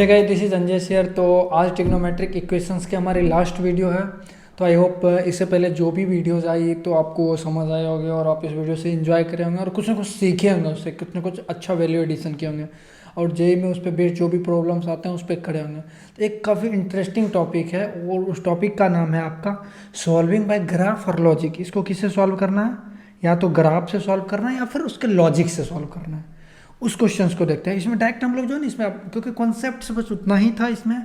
Hey guys, this is Anjay शेयर। तो आज ट्रिग्नोमेट्रिक इक्वेशंस के हमारी लास्ट वीडियो है। तो आई होप इससे पहले जो भी वीडियोस आई तो आपको वो समझ आए होंगे और आप इस वीडियो से एंजॉय करे होंगे और कुछ ना कुछ सीखे होंगे, उससे कुछ ना कुछ अच्छा वैल्यू एडिशन किए होंगे और जेई में उस पर बेस्ड जो भी प्रॉब्लम्स आते हैं उस पर खड़े होंगे। तो एक काफ़ी इंटरेस्टिंग टॉपिक है और उस टॉपिक का नाम है आपका सॉल्विंग बाय ग्राफ और लॉजिक। इसको किससे सॉल्व करना है? या तो ग्राफ से सॉल्व करना है या फिर उसके लॉजिक से सॉल्व करना है। उस क्वेश्चंस को देखते हैं। इसमें डायरेक्ट हम लोग जो है ना, इसमें क्योंकि कॉन्सेप्ट बस उतना ही था इसमें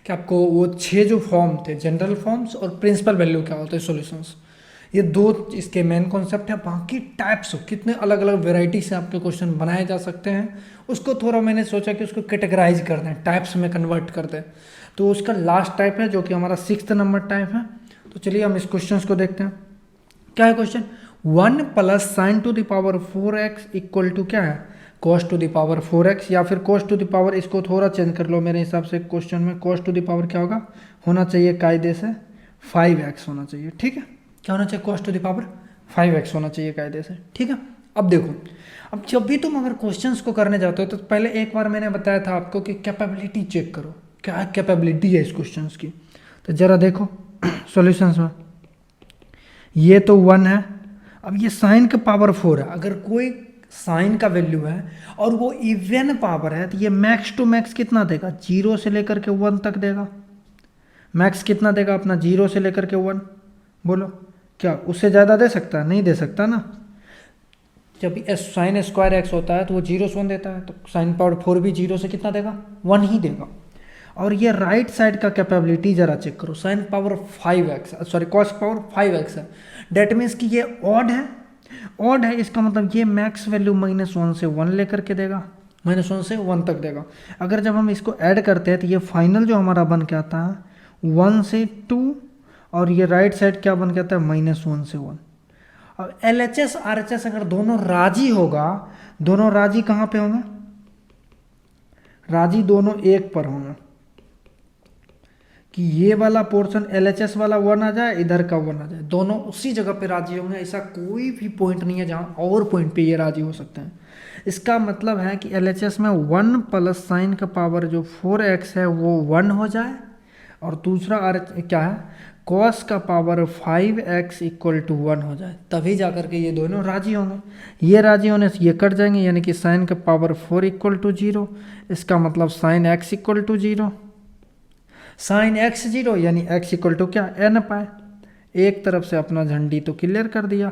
कि आपको वो 6 जो फॉर्म थे, जनरल फॉर्म्स और प्रिंसिपल वैल्यू क्या होते हैं, सॉल्यूशंस, ये 2 इसके मेन कॉन्सेप्ट है। बाकी टाइप्स कितने अलग अलग वेराइटी से आपके क्वेश्चन बनाए जा सकते हैं, उसको थोड़ा मैंने सोचा कि उसको कैटेगराइज कर दें, टाइप्स में कन्वर्ट कर दें। तो उसका लास्ट टाइप है जो कि हमारा 6th नंबर टाइप है। तो चलिए हम इस क्वेश्चन को देखते हैं। क्या है question? 1 + sin to the power 4x equal to क्या है? cos to the power 4x, या फिर cos टू द पावर, इसको थोड़ा चेंज कर लो मेरे हिसाब से। क्वेश्चन में cos टू द पावर क्या होगा? होना चाहिए कायदे से 5x होना चाहिए। ठीक है, क्या होना चाहिए? cos to the power 5x होना चाहिए कायदे से। ठीक है, अब देखो, अब जब भी तुम अगर क्वेश्चंस को करने जाते हो तो पहले एक बार मैंने बताया था आपको कि कैपेबिलिटी चेक करो, क्या कैपेबिलिटी है इस क्वेश्चन की। तो जरा देखो सॉल्यूशंस में, ये तो 1 है। अब ये साइन का पावर 4 है। अगर कोई साइन का वैल्यू है और वो इवन पावर है तो ये मैक्स टू मैक्स कितना देगा? 0 से लेकर के 1 तक देगा। मैक्स कितना देगा अपना? 0 से लेकर के 1। बोलो, क्या उससे ज़्यादा दे सकता है? नहीं दे सकता ना। जब साइन स्क्वायर एक्स होता है तो वो 0 से 1 देता है, तो साइन पावर 4 भी 0 से कितना देगा? 1 ही देगा। और ये राइट साइड का कैपेबिलिटी जरा चेक करो। Sine power 5x, sorry cos power 5x है। डेट मीन्स कि ये ऑड है। ऑड है इसका मतलब ये मैक्स वैल्यू -1 से 1 लेकर के देगा, -1 से 1 तक देगा। अगर जब हम इसको ऐड करते हैं तो ये फाइनल जो हमारा बन के आता है 1 से 2, और ये राइट साइड क्या बन के आता है? -1 से 1। अब LHS RHS अगर दोनों राजी होगा, दोनों राजी कहाँ पे होंगे? राजी दोनों एक पर होंगे कि ये वाला पोर्शन LHS वाला 1 आ जाए, इधर का 1 आ जाए, दोनों उसी जगह पे राजी होंगे। ऐसा कोई भी पॉइंट नहीं है जहाँ और पॉइंट पे ये राजी हो सकते हैं। इसका मतलब है कि LHS में 1 + साइन का पावर जो 4x है वो 1 हो जाए, और दूसरा क्या है? कॉस का पावर 5x इक्वल टू 1 हो जाए, तभी जा कर के ये दोनों राजी होंगे। ये राजी होने से ये कट जाएंगे, यानी कि साइन का पावर 4 इक्वल टू 0। इसका मतलब sine x equal to 0, sine x 0, यानी x इक्वल टू क्या? n पाए। एक तरफ से अपना झंडी तो क्लियर कर दिया,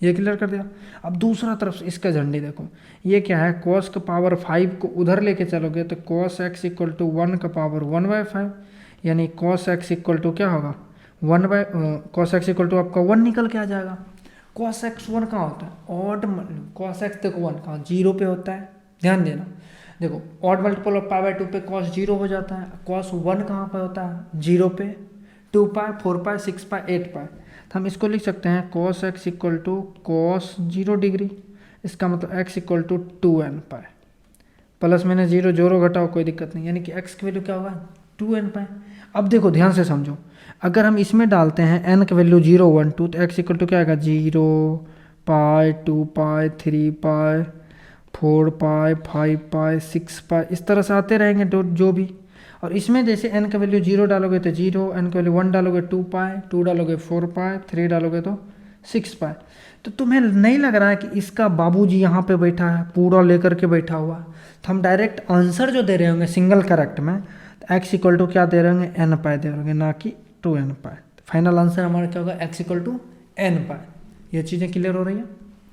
ये क्लियर कर दिया। अब दूसरा तरफ से इसका झंडी देखो, ये क्या है? कॉस का पावर 5 को उधर लेके चलोगे तो कॉस x इक्वल टू 1 का पावर 1/5, यानी कॉस x इक्वल टू क्या होगा? कॉस x इक्वल टू आपका 1 निकल के आ जाएगा। कॉस x 1 कहाँ होता है? ऑड। कॉस x देखो 1 कहाँ? 0 पे होता है, ध्यान देना। देखो ऑड मल्टीपल ऑफ π/2 पे कॉस 0 हो जाता है। कॉस 1 कहाँ पर होता है? 0 पे। 2π, 4π, 6π, 8π। तो हम इसको लिख सकते हैं cos x equal to cos 0 degree. इसका मतलब x equal to 2nπ। Plus मैंने 0 जोड़ो घटाओ कोई दिक्कत नहीं, यानी कि x की वैल्यू क्या होगा? 2nπ। अब देखो ध्यान से समझो, अगर हम इसमें डालते हैं n की वैल्यू 0, 1, 2 तो x इक्वल टू क्या आएगा? 0π, 2π, 3π, 4π, 5π, 6π, इस तरह से आते रहेंगे जो भी। और इसमें जैसे n का वैल्यू 0 डालोगे तो 0, n का वैल्यू 1 डालोगे 2π, 2 डालोगे 4π, 3 डालोगे तो 6π। तो तुम्हें नहीं लग रहा है कि इसका बाबूजी यहाँ पे बैठा है, पूरा लेकर के बैठा हुआ? तो हम डायरेक्ट आंसर जो दे रहे होंगे सिंगल करेक्ट में, तो x इक्वल टू क्या दे रहे होंगे? nπ दे रहे होंगे, ना कि 2nπ। फाइनल आंसर हमारा क्या होगा? x equal to nπ। ये चीज़ें क्लियर हो रही हैं?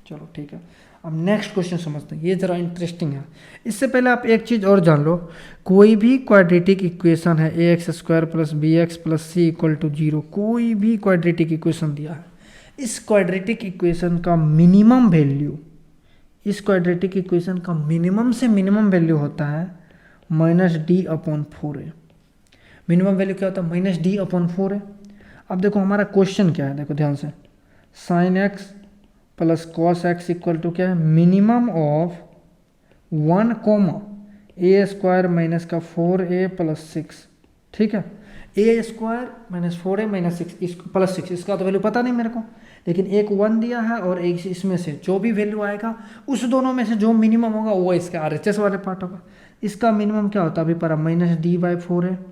चलो ठीक है, अब नेक्स्ट क्वेश्चन समझते हैं, ये ज़रा इंटरेस्टिंग है। इससे पहले आप एक चीज़ और जान लो, कोई भी क्वाड्रेटिक इक्वेशन है ax² + bx + c equal to 0, कोई भी क्वाड्रेटिक इक्वेशन दिया है, इस क्वाड्रेटिक इक्वेशन का मिनिमम वैल्यू, इस क्वाड्रेटिक इक्वेशन का मिनिमम से मिनिमम वैल्यू होता है -d/4a। मिनिमम वैल्यू क्या होता है? -d/4a। अब देखो हमारा क्वेश्चन क्या है, देखो ध्यान से, sine x plus cos x equal to क्या है? Minimum of 1, a² - 4a + 6। ठीक है, a² - 4a - 6 + 6, इसका तो वैल्यू पता नहीं मेरे को, लेकिन एक 1 दिया है और एक इसमें से जो भी वैल्यू आएगा उस दोनों में से जो मिनिमम होगा वो इसका RHS वाले पार्ट होगा। इसका मिनिमम क्या होता है, अभी पर -d/4 है, तो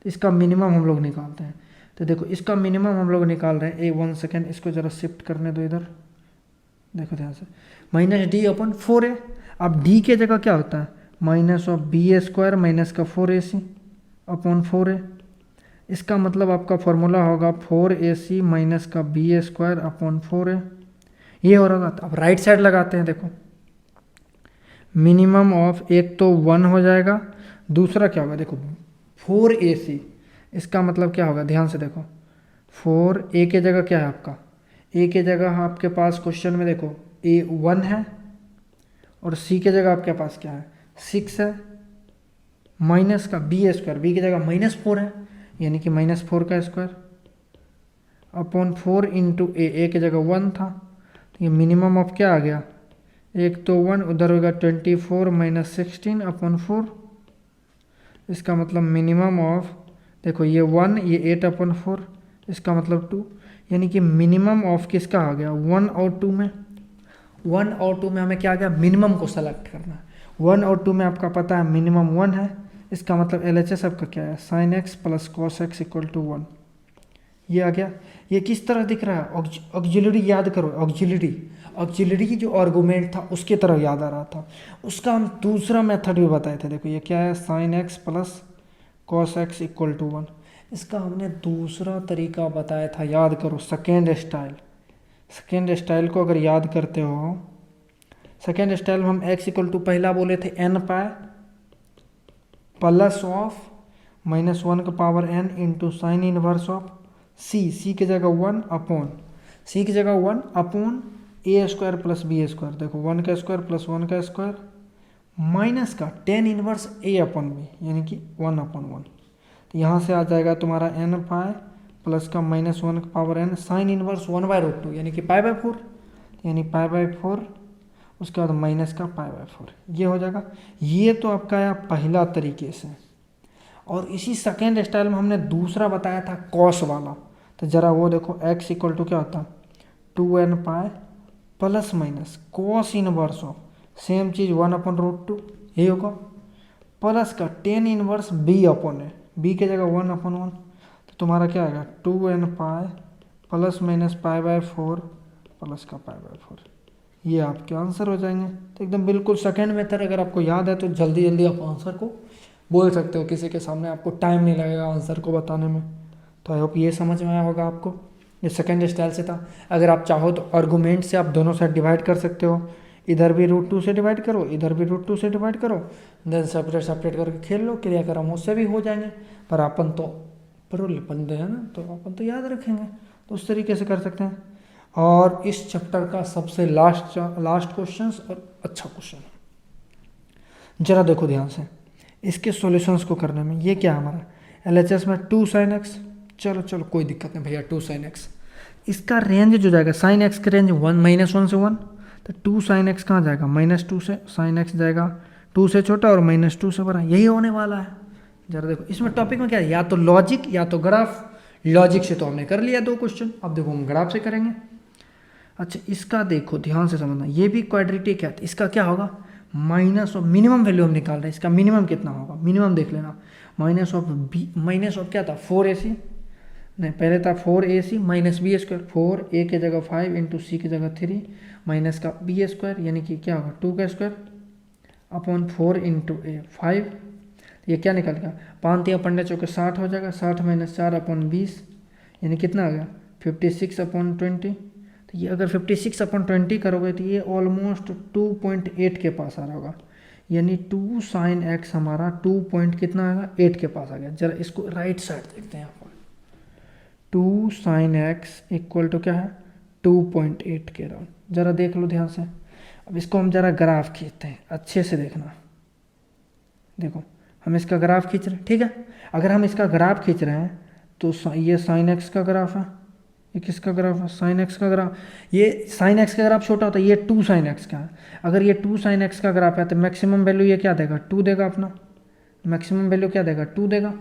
इसका मिनिमम हम लोग निकालते हैं। तो देखो इसका मिनिमम हम लोग निकाल रहे हैं। 1 सेकेंड, इसको ज़रा शिफ्ट करने दो इधर, देखो ध्यान से, -d/4 है। अब d के जगह क्या होता है, -b² माइनस का 4ac/4 है। इसका मतलब आपका फॉर्मूला होगा 4ac माइनस का b² है, ये हो रहा था। अब राइट साइड लगाते हैं, देखो मिनिमम ऑफ, एक तो 1 हो जाएगा, दूसरा क्या होगा देखो 4ac, इसका मतलब क्या होगा, ध्यान से देखो 4a के जगह क्या है आपका, a के जगह आपके पास क्वेश्चन में देखो a 1 है और c के जगह आपके पास क्या है 6 है, माइनस का b² की जगह -4 है, यानी कि -4 का स्क्वायर अपॉन 4 इंटू a की जगह 1 था, तो ये मिनिमम ऑफ क्या आ गया, एक तो 1, उधर होगा 24 माइनस 16/4, इसका मतलब मिनिमम ऑफ, देखो ये 1, ये 8/4, इसका मतलब 2, यानी कि मिनिमम ऑफ किसका आ गया 1 और 2 में। 1 और 2 में हमें क्या आ गया, मिनिमम को सेलेक्ट करना है। 1 और 2 में आपका पता है मिनिमम 1 है, इसका मतलब LHS आपका क्या है sin x plus cos x = 1, ये आ गया। ये किस तरह दिख रहा है, ऑक्सिलरी याद करो, ऑक्सिलरी की जो आर्गूमेंट था उसके तरह याद आ रहा था। उसका हम दूसरा मेथड भी बताए थे, देखो ये क्या है sin x plus cos x = 1, इसका हमने दूसरा तरीका बताया था, याद करो, सेकेंड स्टाइल को अगर याद करते हो, सेकेंड स्टाइल में हम x = पहला बोले थे n π प्लस ऑफ -1 का power n into sine inverse of c की जगह 1 अपॉन a² प्लस b², देखो 1 का स्क्वायर प्लस 1 का स्क्वायर माइनस का tan इनवर्स a/b, यानी कि 1/1। तो यहाँ से आ जाएगा तुम्हारा n π प्लस का -1 का पावर n साइन इनवर्स 1/√2, यानी कि π/4, यानी π/4, उसके बाद माइनस का π/4, ये हो जाएगा। ये तो आपका आया पहला तरीके से। और इसी सेकेंड स्टाइल में हमने दूसरा बताया था कॉस वाला, तो ज़रा वो देखो x = क्या होता 2n π plus minus cos inverse of, same चीज़ 1/√2, ये होगा, प्लस का tan इनवर्स b/a, b के जगह 1/1, तो तुम्हारा क्या आएगा 2n π प्लस माइनस π/4 प्लस का π/4, ये आपके आंसर हो जाएंगे। तो एकदम बिल्कुल सेकेंड मेथड अगर आपको याद है तो जल्दी जल्दी आप आंसर को बोल सकते हो, किसी के सामने आपको टाइम नहीं लगेगा आंसर को बताने में। तो आई होप ये समझ में आया होगा आपको, ये सेकेंड स्टाइल से था। अगर आप चाहो तो आर्गूमेंट से आप दोनों साइड डिवाइड कर सकते हो, इधर भी √2 से डिवाइड करो, इधर भी √2 से डिवाइड करो, देन सेपरेट करके खेल लो, क्रियाक्रम उससे भी हो जाएंगे। पर अपन तो प्रोल बंदे हैं ना, तो अपन तो याद रखेंगे, तो उस तरीके से कर सकते हैं। और इस चैप्टर का सबसे लास्ट क्वेश्चन और अच्छा क्वेश्चन, जरा देखो ध्यान से इसके सॉल्यूशंस को करने में। ये क्या हमारा LHS में 2 sin x, चलो कोई दिक्कत नहीं भैया, 2 sin x, इसका रेंज जो जाएगा sin x का रेंज -1 से 1, तो 2 sin x कहाँ जाएगा -2 से, sin x जाएगा 2 से छोटा और -2 से बड़ा, यही होने वाला है। जरा देखो इसमें टॉपिक में क्या है, या तो लॉजिक या तो ग्राफ। लॉजिक से तो हमने कर लिया 2 क्वेश्चन, अब देखो हम ग्राफ से करेंगे। अच्छा इसका देखो ध्यान से समझना, ये भी क्वाड्रेटिक है, तो इसका क्या होगा माइनस ऑफ, मिनिमम वैल्यू हम निकाल रहे हैं, इसका मिनिमम कितना होगा, मिनिमम देख लेना, माइनस ऑफ क्या था 4ac, नहीं पहले था 4ac माइनस b², 4a की जगह 5 इंटू c की जगह 3 माइनस का b², यानी कि क्या होगा 2 का स्क्वायर अपॉन 4 इंटू a 5, ये क्या निकल गया 5×3 = 60 हो जाएगा, 60 - 4/20, यानी कितना आ गया 56/20। तो ये अगर 56/20 करोगे तो ये ऑलमोस्ट 2.8 के पास आ रहा होगा, यानी 2 sin x हमारा 2 पॉइंट कितना आएगा 8 के पास आ गया। जरा इसको राइट साइड देखते हैं यहाँ पर, 2 sin x = क्या है 2.8 के राउंड, जरा देख लो ध्यान से। अब इसको हम जरा ग्राफ खींचते हैं, अच्छे से देखना, देखो हम इसका ग्राफ खींच रहे हैं, ठीक है। अगर हम इसका ग्राफ खींच रहे हैं तो ये sin x का ग्राफ है, ये किसका ग्राफ है sin x का ग्राफ, ये sin x का ग्राफ छोटा होता है, ये 2 sin x का है। अगर ये 2 sin x का ग्राफ है तो मैक्सिमम वैल्यू ये क्या देगा 2 देगा, अपना मैक्सिमम वैल्यू क्या देगा 2 देगा।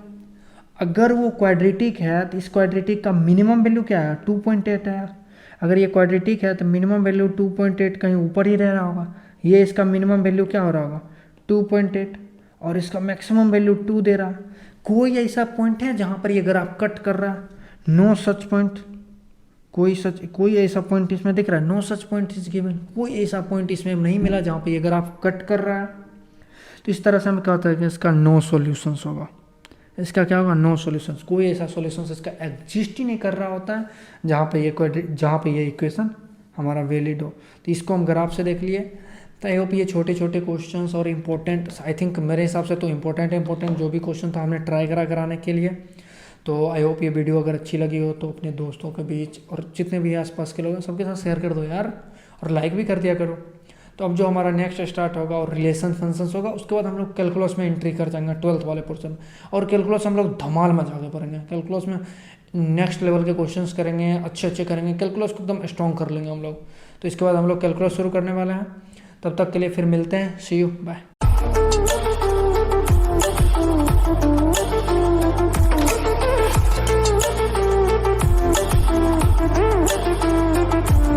अगर वो क्वाड्रेटिक है तो इस क्वाड्रेटिक का मिनिमम वैल्यू क्या है 2.8 है यार। अगर ये क्वाड्रेटिक है तो मिनिमम वैल्यू 2.8 कहीं ऊपर ही रह रहा होगा। ये इसका मिनिमम वैल्यू क्या हो रहा होगा 2.8 और इसका मैक्सिमम वैल्यू 2 दे रहा। कोई ऐसा पॉइंट है जहाँ पर ये ग्राफ कट कर रहा है? No such point. कोई ऐसा पॉइंट इसमें दिख रहा है? No such point is given. कोई ऐसा पॉइंट इसमें नहीं मिला जहाँ पर ये ग्राफ कट कर रहा है। तो इस तरह से हमें क्या होता है कि इसका नो सॉल्यूशंस होगा। इसका क्या होगा? No solutions. कोई ऐसा सॉल्यूशंस इसका एग्जिस्ट ही नहीं कर रहा होता है जहाँ पे ये इक्वेशन हमारा वैलिड हो। तो इसको हम ग्राफ से देख लिए। तो आई होप ये छोटे छोटे क्वेश्चंस और इम्पोर्टेंट, आई थिंक मेरे हिसाब से तो इम्पोर्टेंट जो भी क्वेश्चन था हमने ट्राई कराने के लिए। तो आई होप ये वीडियो अगर अच्छी लगी हो तो अपने दोस्तों के बीच और जितने भी आसपास के लोग हैं सबके साथ शेयर कर दो यार, और लाइक भी कर दिया करो। तो अब जो हमारा नेक्स्ट स्टार्ट होगा और रिलेशन फंक्शंस होगा, उसके बाद हम लोग कैलकुलस में एंट्री कर जाएंगे 12th वाले पोर्शन। और कैलकुलस हम लोग धमाल मचा के पढ़ेंगे। कैलकुलस में नेक्स्ट लेवल के क्वेश्चंस करेंगे, अच्छे करेंगे। कैलकुलस को एकदम स्ट्रॉन्ग कर लेंगे हम लोग। तो इसके बाद हम लोग कैलकुलस शुरू करने वाले हैं। तब तक के लिए फिर मिलते हैं। सी यू, बाय।